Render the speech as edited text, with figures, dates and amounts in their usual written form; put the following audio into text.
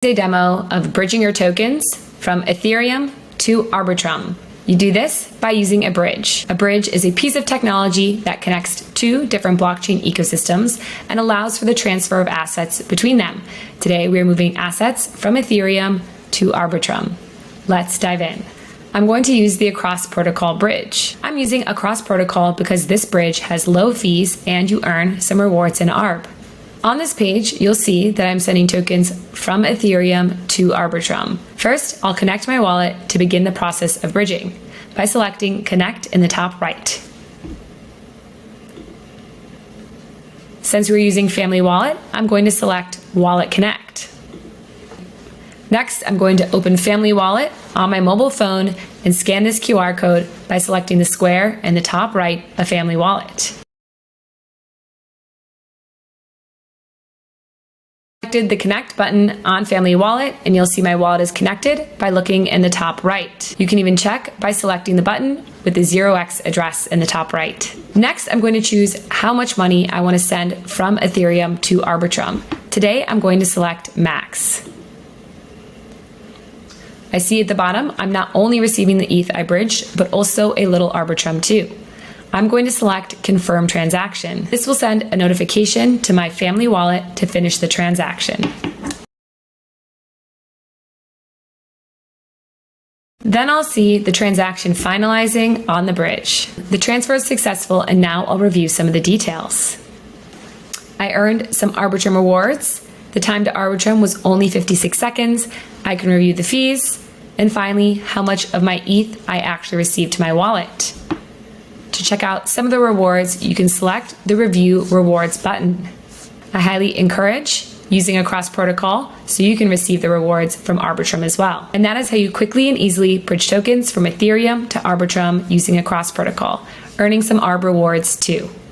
A demo of bridging your tokens from Ethereum to Arbitrum. You do this by using a bridge. A bridge is a piece of technology that connects two different blockchain ecosystems and allows for the transfer of assets between them. Today, we are moving assets from Ethereum to Arbitrum. Let's dive in. I'm going to use the Across Protocol bridge. I'm using Across Protocol because this bridge has low fees and you earn some rewards in Arb. On this page, you'll see that I'm sending tokens from Ethereum to Arbitrum. First, I'll connect my wallet to begin the process of bridging by selecting Connect in the top right. Since we're using Family Wallet, I'm going to select Wallet Connect. Next, I'm going to open Family Wallet on my mobile phone and scan this QR code by selecting the square in the top right of Family Wallet. The Connect button on Family Wallet and you'll see my wallet is connected by looking in the top right. You can even check by selecting the button with the 0x address in the top right. Next, I'm going to choose how much money I want to send from Ethereum to Arbitrum. Today, I'm going to select Max. I see at the bottom, I'm not only receiving the ETH I bridged, but also a little Arbitrum too. I'm going to select Confirm Transaction. This will send a notification to my Family Wallet to finish the transaction. Then I'll see the transaction finalizing on the bridge. The transfer is successful and now I'll review some of the details. I earned some Arbitrum rewards. The time to Arbitrum was only 56 seconds. I can review the fees. And finally, how much of my ETH I actually received to my wallet. To check out some of the rewards, you can select the Review Rewards button. I highly encourage using Across Protocol so you can receive the rewards from Arbitrum as well. And that is how you quickly and easily bridge tokens from Ethereum to Arbitrum using Across Protocol, earning some Arb rewards too.